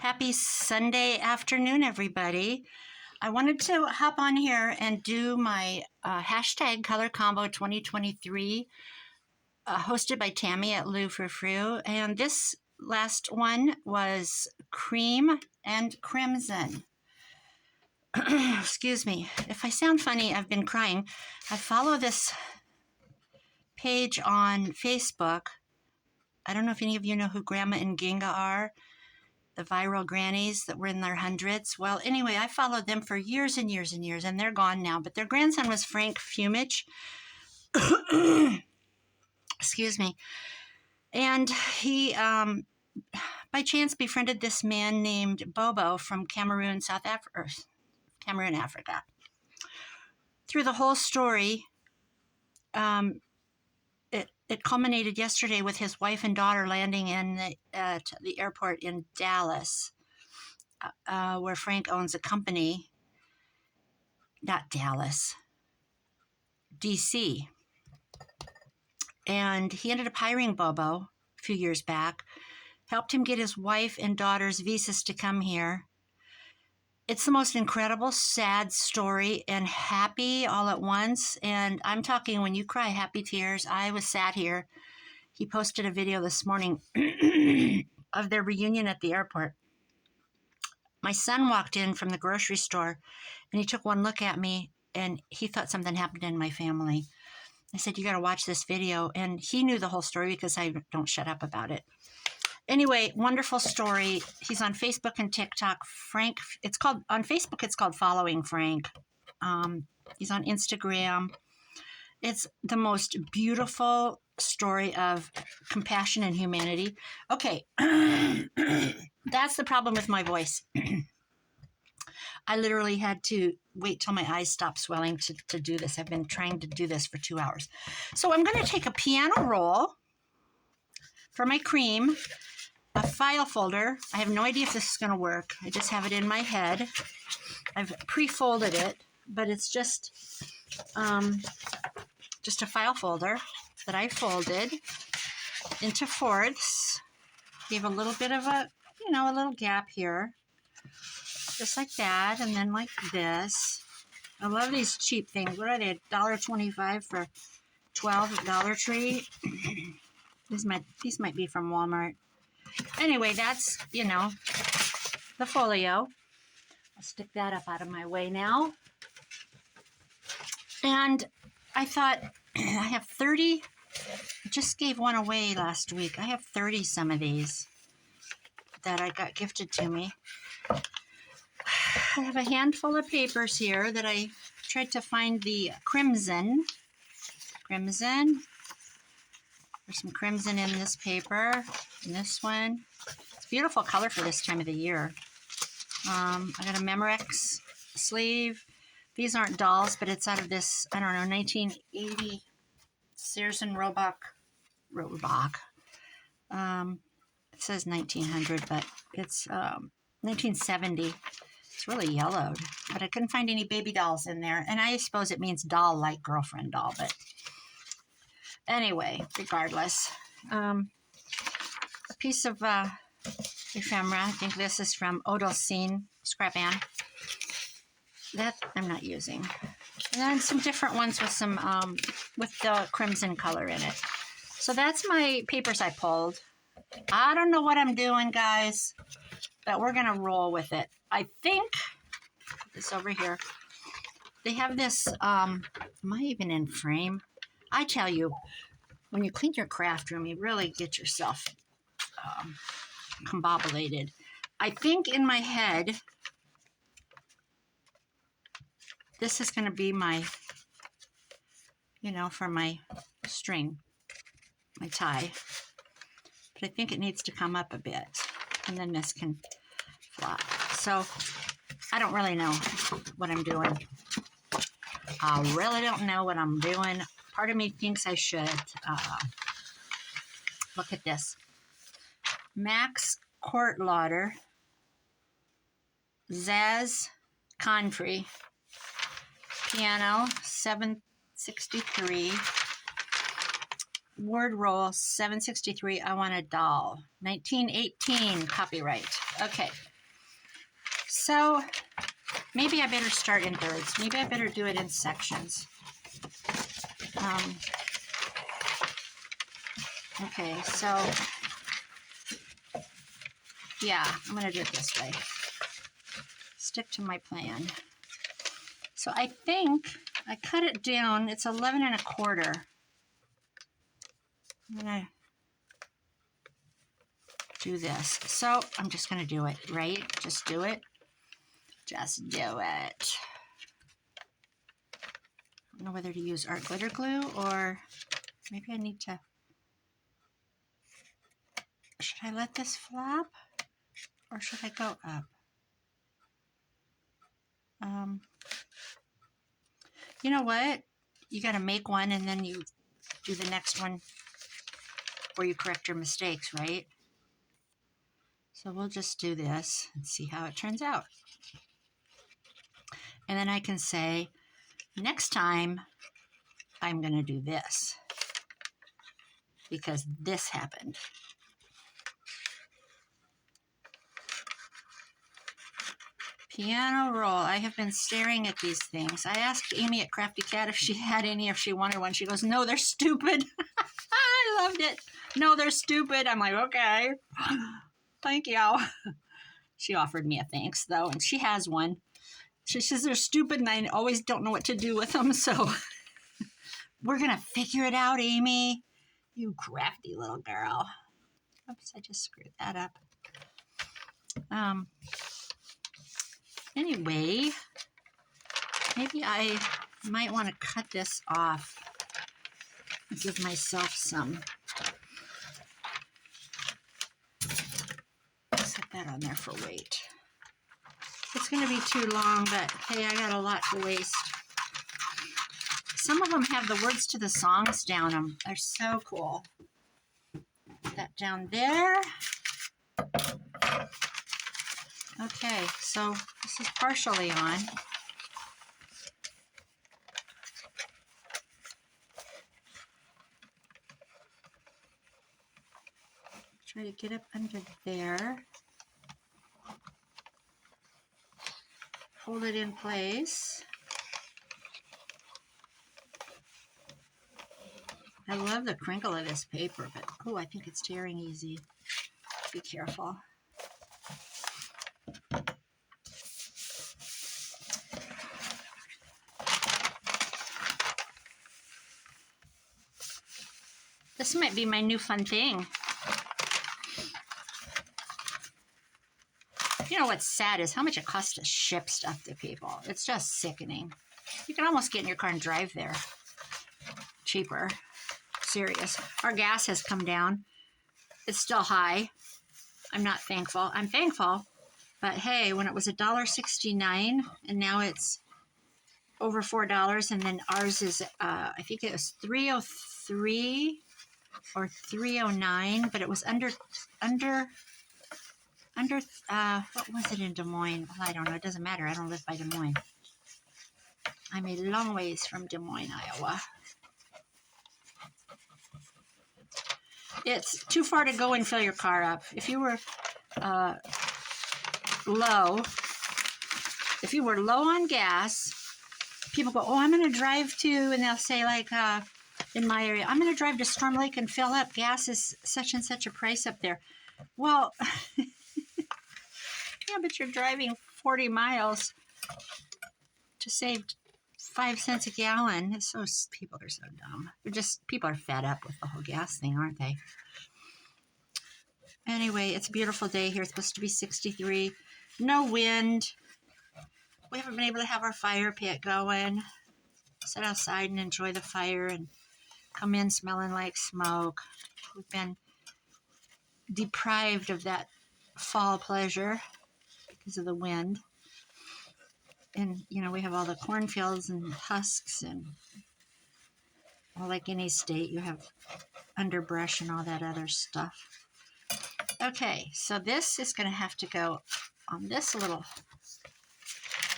Happy Sunday afternoon, everybody. I wanted to hop on here and do my hashtag Color Combo 2023, hosted by Tammy at Lou Frou Frou. And this last one was cream and crimson. Excuse me. If I sound funny, I've been crying. I follow this page on Facebook. I don't know if any of you know who Grandma and Ginga are. The viral grannies that were in their hundreds. Well, anyway, I followed them for years and years and years, and they're gone now. But their grandson was Frank Fumich. Excuse me. And he, by chance, befriended this man named Bobo from Cameroon, Cameroon, Africa. Through the whole story, it culminated yesterday with his wife and daughter landing at the airport in Dallas, where Frank owns a company. Not Dallas, D.C. And he ended up hiring Bobo a few years back, helped him get his wife and daughter's visas to come here. It's the most incredible, sad story, and happy all at once. And I'm talking when you cry happy tears. I was sat here. He posted a video this morning of their reunion at the airport. My son walked in from the grocery store, and he took one look at me, and he thought something happened in my family. I said, "You got to watch this video." And he knew the whole story because I don't shut up about it. Anyway, wonderful story. He's on Facebook and TikTok. Frank, on Facebook, it's called Following Frank. He's on Instagram. It's the most beautiful story of compassion and humanity. Okay, that's the problem with my voice. I literally had to wait till my eyes stopped swelling to do this. I've been trying to do this for 2 hours. So I'm going to take a piano roll for my cream, a file folder. I have no idea if this is going to work. I just have it in my head. I've pre-folded it, but it's just a file folder that I folded into fourths. Gave a little bit of a little gap here. Just like that, and then like this. I love these cheap things. What are they? $1.25 for 12 at Dollar Tree. These might be from Walmart. Anyway, that's, the folio. I'll stick that up out of my way now. And I thought, I have 30. I just gave one away last week. I have 30 some of these that I got gifted to me. I have a handful of papers here that I tried to find the crimson. There's some crimson in this paper, in this one. It's a beautiful color for this time of the year. I got a Memorex sleeve. These aren't dolls, but it's out of this, 1980 Sears and Roebuck. It says 1900, but it's 1970. It's really yellowed, but I couldn't find any baby dolls in there. And I suppose it means doll like girlfriend doll, but anyway, regardless. A piece of ephemera. I think this is from Odalcine Scrap Ann. That I'm not using. And then some different ones with some with the crimson color in it. So that's my papers I pulled. I don't know what I'm doing, guys, but we're gonna roll with it. I think, put this over here. They have this, am I even in frame? I tell you, when you clean your craft room, you really get yourself combobulated. I think in my head, this is going to be my, for my string, my tie. But I think it needs to come up a bit, and then this can flop. So I don't really know what I'm doing. I really don't know what I'm doing. Part of me thinks I should. Look at this. Max Kortlauder, Zaz Confrey, piano, 763. Word roll, 763. I Want a Doll, 1918 copyright. Okay, So maybe I better start in thirds. Maybe I better do it in sections. Okay, so yeah, I'm going to do it this way. Stick to my plan. So I think I cut it down. It's 11 1/4. I'm going to do this. So I'm just going to do it, right? Just do it. Just do it. I don't know whether to use art glitter glue or maybe I need to. Should I let this flop or should I go up? You know what? You got to make one and then you do the next one where you correct your mistakes, right? So we'll just do this and see how it turns out. And then I can say, next time I'm going to do this because this happened. Piano roll. I have been staring at these things. I asked Amy at Crafty Cat if she had any, if she wanted one. She goes, no, they're stupid. I loved it. No, they're stupid. I'm like, okay. Thank you. She offered me a thanks, though, and she has one. She says they're stupid, and I always don't know what to do with them, so we're going to figure it out, Amy. You crafty little girl. Oops, I just screwed that up. Anyway, maybe I might want to cut this off and give myself some. Set that on there for weight. It's going to be too long, but hey, I got a lot to waste. Some of them have the words to the songs down them. They're so cool. Put that down there. Okay, so this is partially on. Try to get up under there. Hold it in place. I love the crinkle of this paper, but oh, I think it's tearing easy. Be careful. This might be my new fun thing. You know what's sad is how much it costs to ship stuff to people. It's just sickening. You can almost get in your car and drive there. Cheaper. Serious. Our gas has come down. It's still high. I'm not thankful. I'm thankful. But hey, when it was $1.69 and now it's over $4, and then ours is, I think it was $3.03 or $3.09, but it was under, what was it in Des Moines? Well, I don't know. It doesn't matter. I don't live by Des Moines. I'm a long ways from Des Moines, Iowa. It's too far to go and fill your car up. If you were low on gas, people go, oh, I'm going to drive to, and they'll say like, in my area, I'm going to drive to Storm Lake and fill up. Gas is such and such a price up there. Well, yeah, but you're driving 40 miles to save 5 cents a gallon. It's so, people are so dumb. People are fed up with the whole gas thing, aren't they? Anyway, it's a beautiful day here. It's supposed to be 63. No wind. We haven't been able to have our fire pit going. Sit outside and enjoy the fire and come in smelling like smoke. We've been deprived of that fall pleasure because of the wind. And, you know, we have all the cornfields and husks and, well, like any state, you have underbrush and all that other stuff. Okay, so this is going to have to go on this little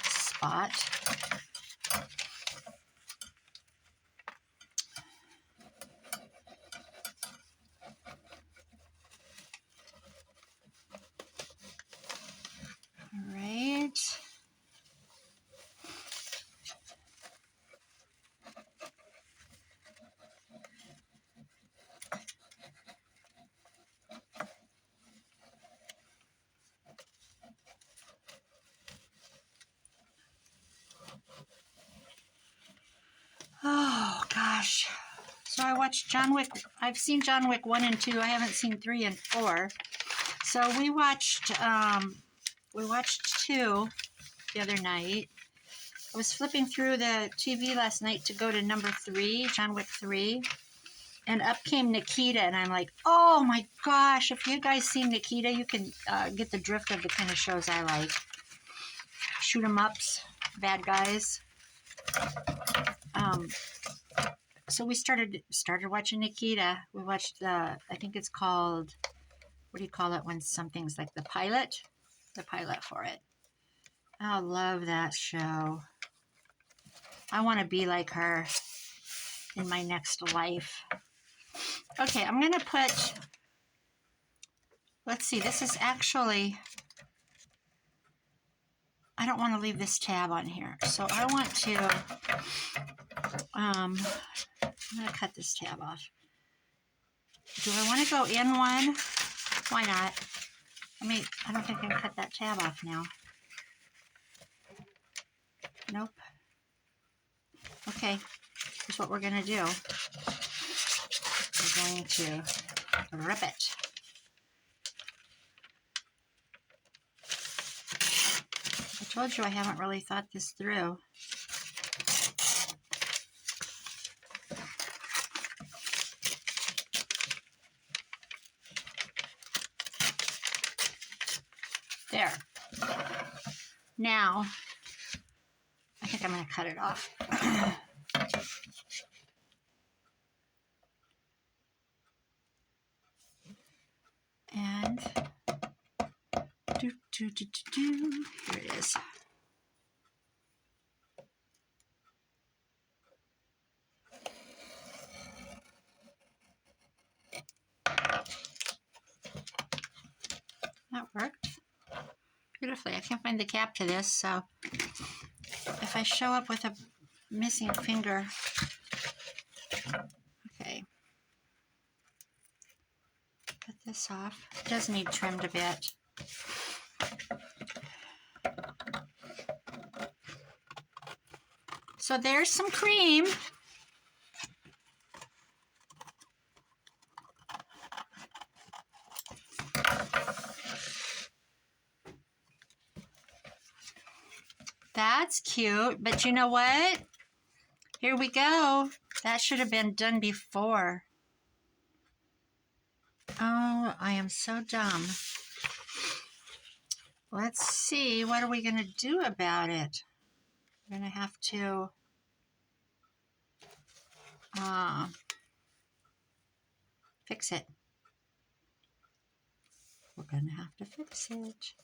spot. All right. So I watched John Wick. I've seen John Wick 1 and 2. I haven't seen 3 and 4. So we watched 2 the other night. I was flipping through the TV last night to go to number 3, John Wick 3. And up came Nikita, and I'm like, oh my gosh, if you guys seen Nikita, you can get the drift of the kind of shows I like. Shoot 'em ups, bad guys. So we started watching Nikita. We watched I think it's called, what do you call it when something's like the pilot for it. I love that show. I want to be like her in my next life. Okay, I'm going to put, let's see, this is actually, I don't want to leave this tab on here. So I want to, I'm going to cut this tab off. Do I want to go in one? Why not? I don't think I can cut that tab off now. Nope. Okay, here's what we're going to do. We're going to rip it. I told you I haven't really thought this through. There. Now, I think I'm going to cut it off. And here it is. That worked beautifully. I can't find the cap to this, so if I show up with a missing finger, okay. Cut this off. It does need trimmed a bit. So there's some cream. That's cute, but you know what? Here we go. That should have been done before. Oh, I am so dumb. Let's see, what are we going to do about it? We're going to have to fix it. We're going to have to fix it.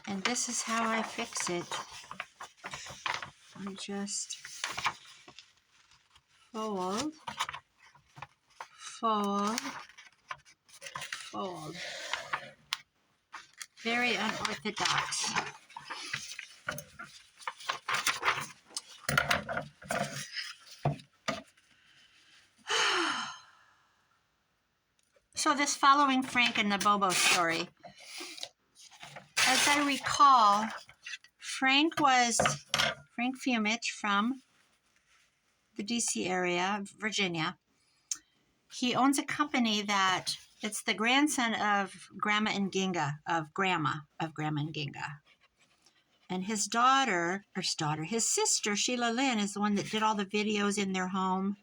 And this is how I fix it. I just fold, fold, fold. Very unorthodox. So this following Frank and the Bobo story. As I recall, Frank Fumich from the DC area, Virginia. He owns a company that, it's the grandson of Grandma Nginga, of Grandma Nginga. And his sister, Sheila Lynn, is the one that did all the videos in their home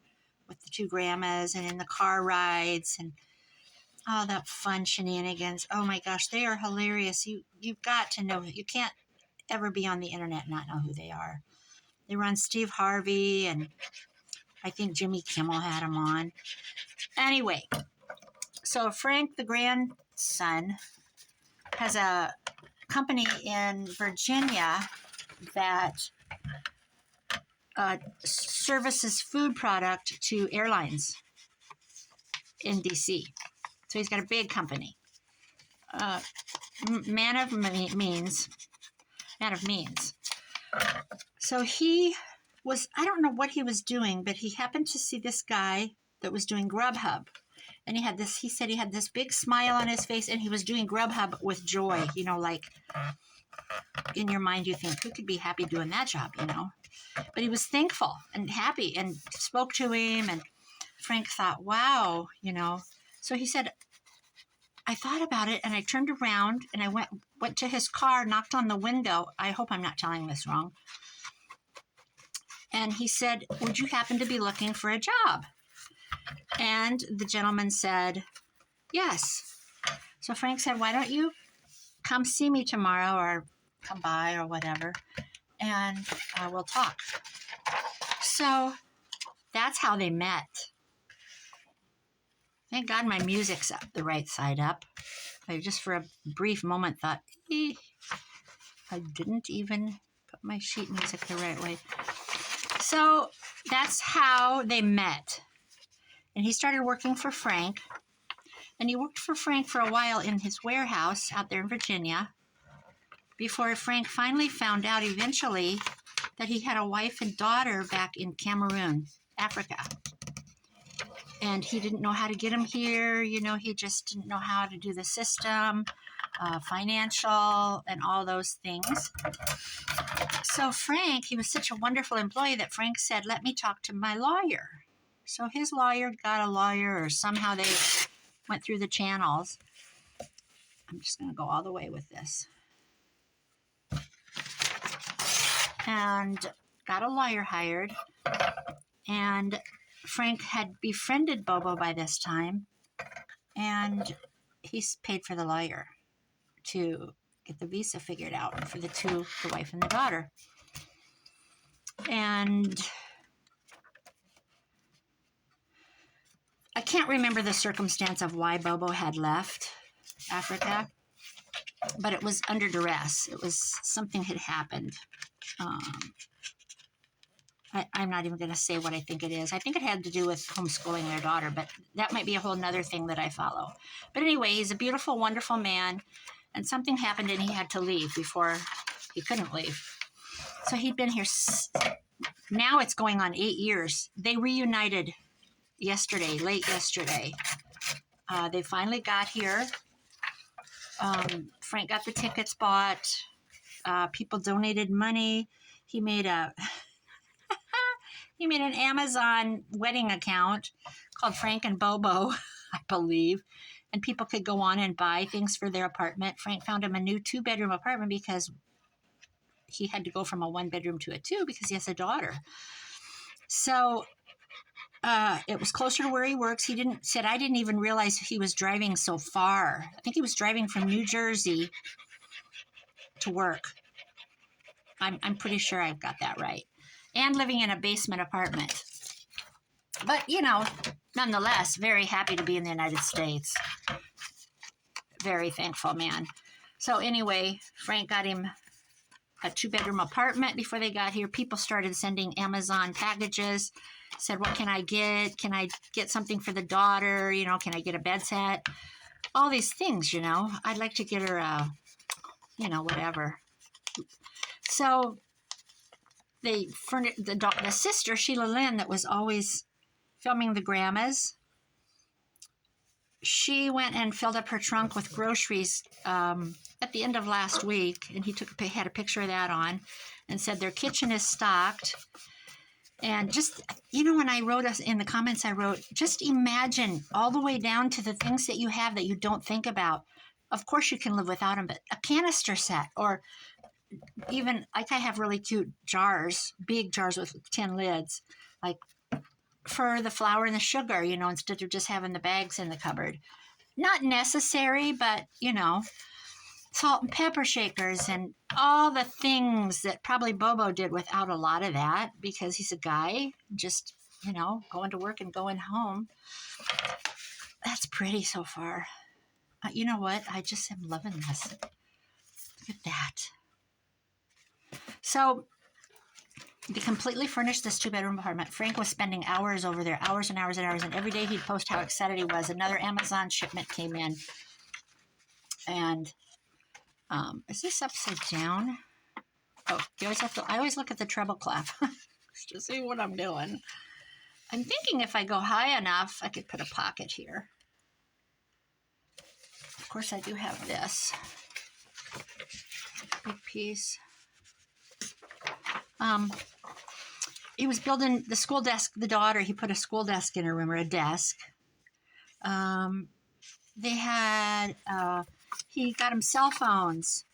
with the two grandmas and in the car rides and all that fun shenanigans. Oh my gosh, they are hilarious. You've got to know. You can't ever be on the internet and not know who they are. They were on Steve Harvey, and I think Jimmy Kimmel had them on. Anyway, so Frank, the grandson, has a company in Virginia that services food product to airlines in DC. So he's got a big company. Man of means. So he was, I don't know what he was doing, but he happened to see this guy that was doing Grubhub. And he said he had this big smile on his face, and he was doing Grubhub with joy. You know, like in your mind you think, who could be happy doing that job, you know? But he was thankful and happy and spoke to him. And Frank thought, wow, you know. So he said, I thought about it and I turned around and I went to his car, knocked on the window. I hope I'm not telling this wrong. And he said, would you happen to be looking for a job? And the gentleman said, yes. So Frank said, why don't you come see me tomorrow or come by or whatever, and we'll talk. So that's how they met. Thank God my music's up the right side up. I just for a brief moment thought, I didn't even put my sheet music the right way. So that's how they met. And he started working for Frank. And he worked for Frank for a while in his warehouse out there in Virginia before Frank finally found out eventually that he had a wife and daughter back in Cameroon, Africa. And he didn't know how to get them here. You know, he just didn't know how to do the system, financial, and all those things. So Frank, he was such a wonderful employee that Frank said, let me talk to my lawyer. So his lawyer got a lawyer, or somehow they went through the channels. I'm just going to go all the way with this. And got a lawyer hired. And Frank had befriended Bobo by this time. And he's paid for the lawyer to get the visa figured out for the wife and the daughter. And I can't remember the circumstance of why Bobo had left Africa, but it was under duress. It was something had happened. I'm not even going to say what I think it is. I think it had to do with homeschooling their daughter, but that might be a whole nother thing that I follow. But anyway, he's a beautiful, wonderful man, and something happened and he had to leave before he couldn't leave. So he'd been here, now it's going on 8 years. They reunited yesterday, late yesterday. They finally got here. Frank got the tickets bought. People donated money. He made an Amazon wedding account called Frank and Bobo, I believe, and people could go on and buy things for their apartment. Frank found him a new 2-bedroom apartment because he had to go from a 1-bedroom to a 2 because he has a daughter. So it was closer to where he works. I didn't even realize he was driving so far. I think he was driving from New Jersey to work. I'm pretty sure I've got that right. And living in a basement apartment. But, you know, nonetheless, very happy to be in the United States. Very thankful, man. So anyway, Frank got him a 2-bedroom apartment before they got here. People started sending Amazon packages. Said, what can I get? Can I get something for the daughter? You know, can I get a bed set? All these things, you know. I'd like to get her a, you know, whatever. So they furnished the sister, Sheila Lynn, that was always filming the grandmas. She went and filled up her trunk with groceries at the end of last week, and he had a picture of that on and said their kitchen is stocked. And just, you know, when I wrote in the comments, I wrote, just imagine all the way down to the things that you have that you don't think about. Of course you can live without them, but a canister set, or even, like I have really cute jars, big jars with tin lids, like for the flour and the sugar, you know, instead of just having the bags in the cupboard. Not necessary, but, you know, salt and pepper shakers and all the things that probably Bobo did without a lot of that because he's a guy just, you know, going to work and going home. That's pretty so far. You know what? I just am loving this. Look at that. So they completely furnished this 2-bedroom apartment. Frank was spending hours over there, hours and hours and hours, and every day he'd post how excited he was. Another Amazon shipment came in. And is this upside down? Oh, I always look at the treble clef to see what I'm doing. I'm thinking if I go high enough, I could put a pocket here. Of course, I do have this big piece. he was building the school desk. The daughter, he put a school desk in her room, or a desk. They had, he got him cell phones.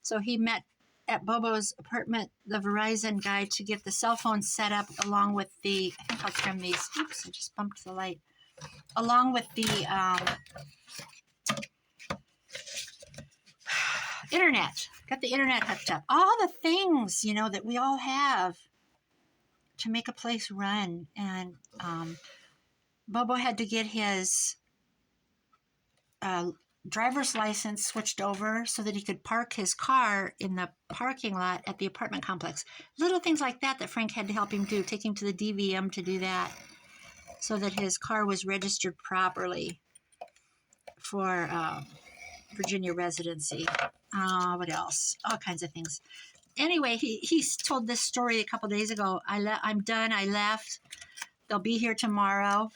So he met at Bobo's apartment, the Verizon guy, to get the cell phone set up along with the, I think I'll trim these. Oops, I just bumped the light. Along with the internet. Got the internet hooked up. All the things, that we all have to make a place run. And Bobo had to get his driver's license switched over so that he could park his car in the parking lot at the apartment complex. Little things like that Frank had to help him do, take him to the DVM to do that so that his car was registered properly for Virginia residency. What else? All kinds of things. Anyway, he told this story a couple days ago. I'm done. I left. They'll be here tomorrow.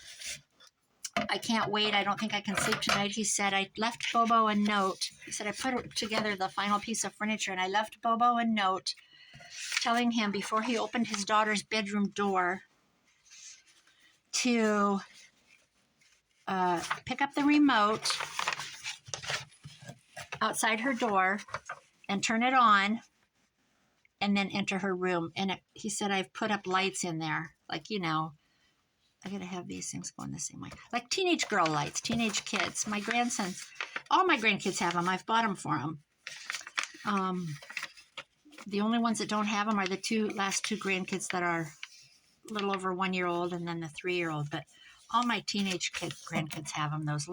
I can't wait. I don't think I can sleep tonight. He said, I left Bobo a note. He said, I put together the final piece of furniture, and I left Bobo a note telling him before he opened his daughter's bedroom door to pick up the remote outside her door and turn it on and then enter her room. And he said, I've put up lights in there. Like, I gotta have these things going the same way. Like teenage girl lights, teenage kids. My grandsons, all my grandkids have them. I've bought them for them. The only ones that don't have them are the last two grandkids that are a little over 1 year old, and then the 3-year-old. But all my teenage grandkids have them. Those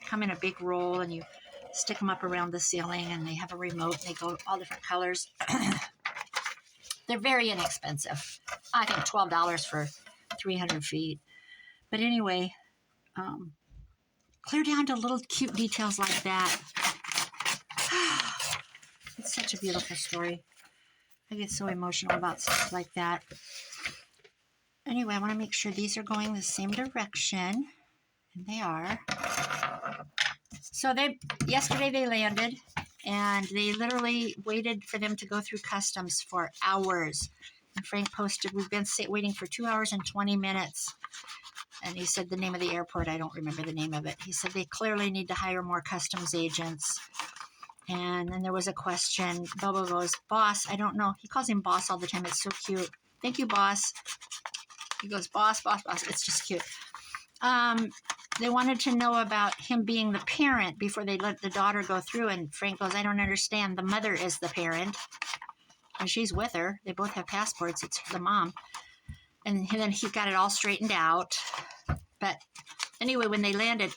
come in a big roll, and you stick them up around the ceiling, and they have a remote, and they go all different colors. They're very inexpensive. I think $12 for 300 feet. But anyway, clear down to little cute details like that. It's such a beautiful story. I get so emotional about stuff like that. Anyway, I want to make sure these are going the same direction. And they are. So yesterday they landed, and they literally waited for them to go through customs for hours. And Frank posted, we've been waiting for 2 hours and 20 minutes. And he said the name of the airport. I don't remember the name of it. He said they clearly need to hire more customs agents. And then there was a question. Bobo goes, boss, I don't know. He calls him boss all the time. It's so cute. Thank you, boss. He goes, boss, boss, boss. It's just cute. They wanted to know about him being the parent before they let the daughter go through. And Frank goes, I don't understand. The mother is the parent. And she's with her. They both have passports. It's the mom. And then he got it all straightened out. But anyway, when they landed,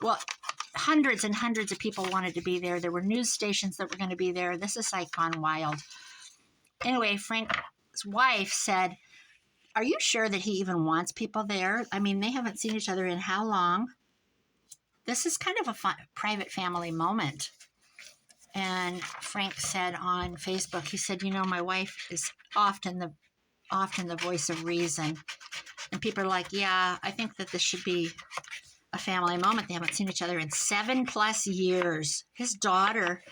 hundreds and hundreds of people wanted to be there. There were news stations that were going to be there. This is like gone wild. Anyway, Frank's wife said, are you sure that he even wants people there? I mean, they haven't seen each other in how long? This is kind of a fun, private family moment. And Frank said on Facebook, he said, my wife is often the voice of reason. And people are like, yeah, I think that this should be a family moment. They haven't seen each other in 7+ years. His daughter,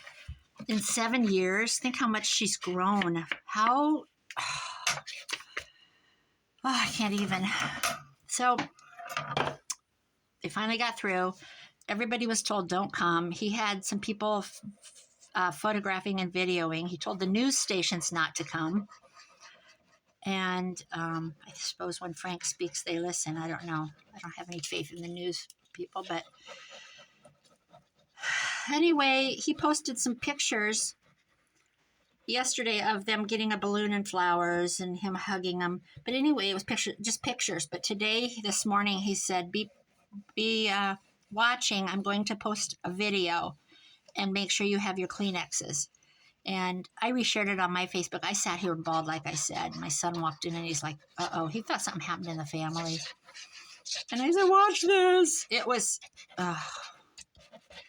in 7 years, think how much she's grown. I can't even. So they finally got through. Everybody was told, don't come. He had some people photographing and videoing. He told the news stations not to come. And I suppose when Frank speaks, they listen. I don't know. I don't have any faith in the news people. But anyway, he posted some pictures yesterday of them getting a balloon and flowers and him hugging them. But anyway, it was just pictures. But this morning, he said, be watching. I'm going to post a video, and make sure you have your Kleenexes. And I reshared it on my Facebook. I sat here bald, like I said. My son walked in and he's like, uh-oh, he thought something happened in the family. And I said, watch this. It was,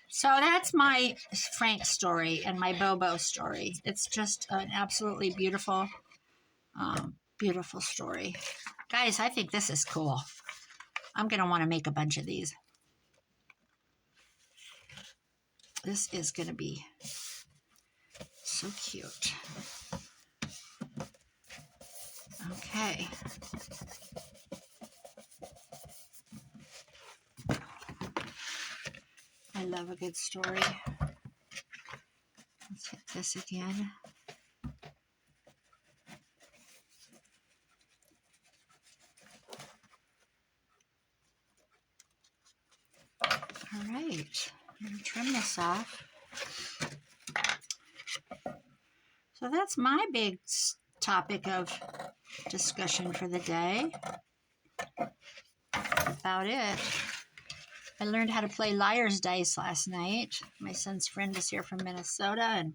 so that's my Frank story and my Bobo story. It's just an absolutely beautiful, beautiful story. Guys, I think this is cool. I'm going to want to make a bunch of these. This is going to be so cute. Okay. I love a good story. Let's hit this again. All right, I'm going to trim this off. So that's my big topic of discussion for the day. About it. I learned how to play liar's dice last night. My son's friend is here from Minnesota, and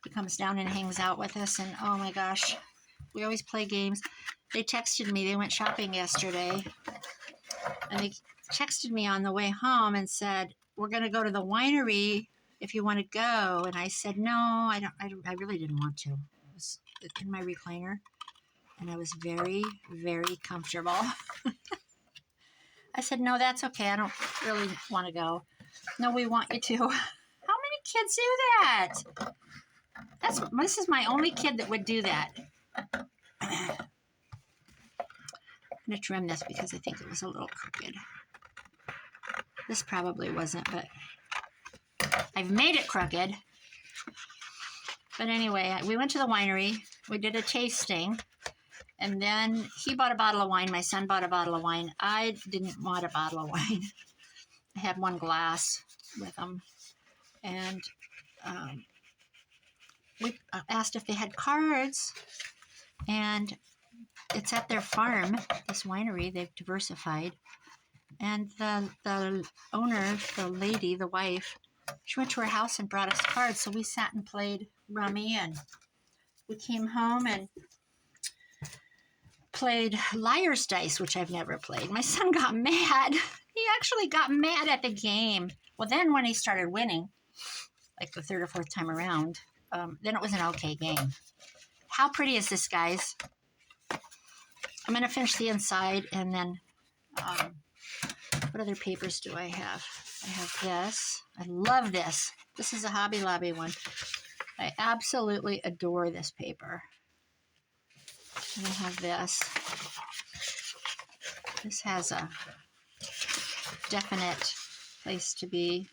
he comes down and hangs out with us, and oh my gosh, we always play games. They texted me, they went shopping yesterday, and they texted me on the way home and said, we're going to go to the winery if you want to go. And I said, no, I really didn't want to. I was in my recliner, and I was very, very comfortable. I said, no, that's okay. I don't really want to go. No, we want you to. How many kids do that? This is my only kid that would do that. I'm going to trim this because I think it was a little crooked. This probably wasn't, but I've made it crooked. But anyway, we went to the winery. We did a tasting. And then he bought a bottle of wine. My son bought a bottle of wine. I didn't want a bottle of wine. I had one glass with him. And we asked if they had cards. And it's at their farm, this winery. They've diversified. And the owner, the lady, the wife, she went to her house and brought us cards. So we sat and played rummy. And we came home and played liar's dice, which I've never played. My son got mad. He actually got mad at the game. Well, then when he started winning, like the third or fourth time around, then it was an okay game. How pretty is this, guys? I'm going to finish the inside, and then what other papers do I have? I have this. I love this. This is a Hobby Lobby one. I absolutely adore this paper. And I have this. This has a definite place to be.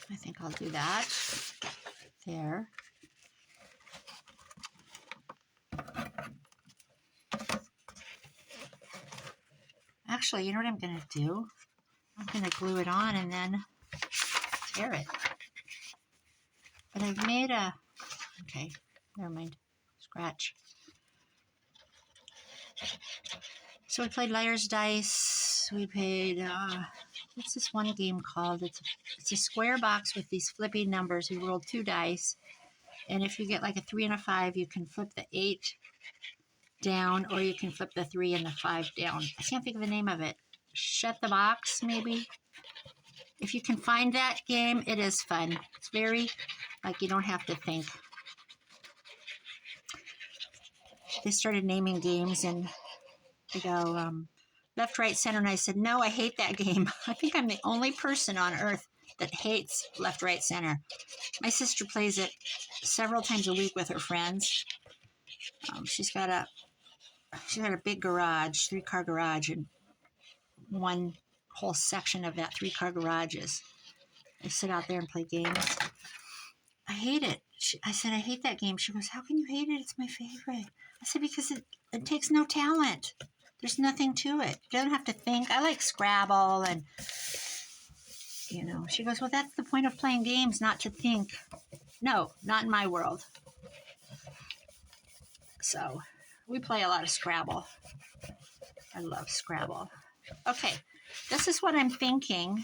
I think I'll do that. There. Actually, you know what I'm going to do? I'm going to glue it on and then tear it. But I've made a... Okay, never mind. Scratch. So we played liar's dice. We played... what's this one game called? It's a square box with these flippy numbers. You roll 2 dice. And if you get like a 3 and a 5, you can flip the 8 down, or you can flip the 3 and the 5 down. I can't think of the name of it. Shut the box, maybe? If you can find that game, it is fun. It's very, like, you don't have to think. They started naming games, and they go, left, right, center, and I said, no, I hate that game. I think I'm the only person on earth that hates left, right, center. My sister plays it several times a week with her friends. She's got a big garage, 3-car garage, and one whole section of that 3-car garage is I sit out there and play games. I hate it. I said, I hate that game. She goes, how can you hate it? It's my favorite. I said, because it takes no talent. There's nothing to it. You don't have to think. I like Scrabble and, you know. She goes, well, that's the point of playing games, not to think. No, not in my world. So we play a lot of Scrabble. I love Scrabble. Okay, this is what I'm thinking,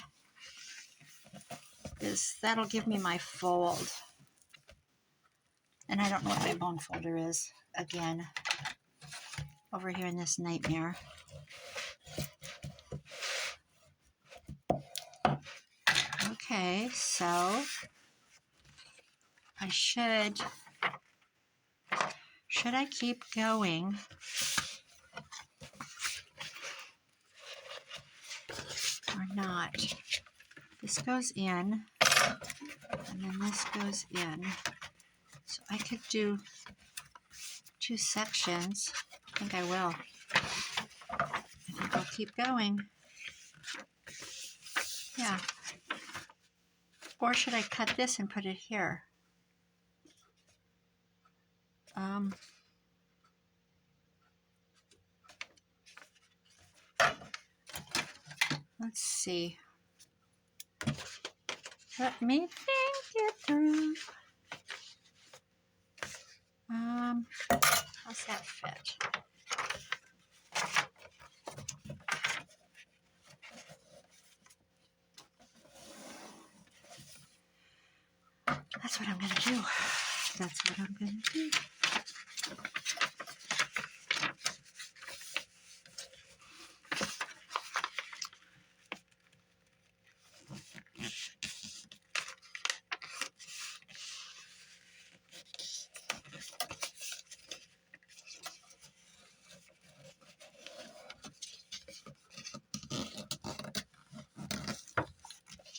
is that'll give me my fold. And I don't know what my bone folder is, again, over here in this nightmare. Okay, so I should I keep going? Or not? This goes in, and then this goes in. So I could do 2 sections. I think I will. I think I'll keep going. Yeah. Or should I cut this and put it here? Let's see. Let me think it through. How's that fit? That's what I'm going to do. That's what I'm going to do.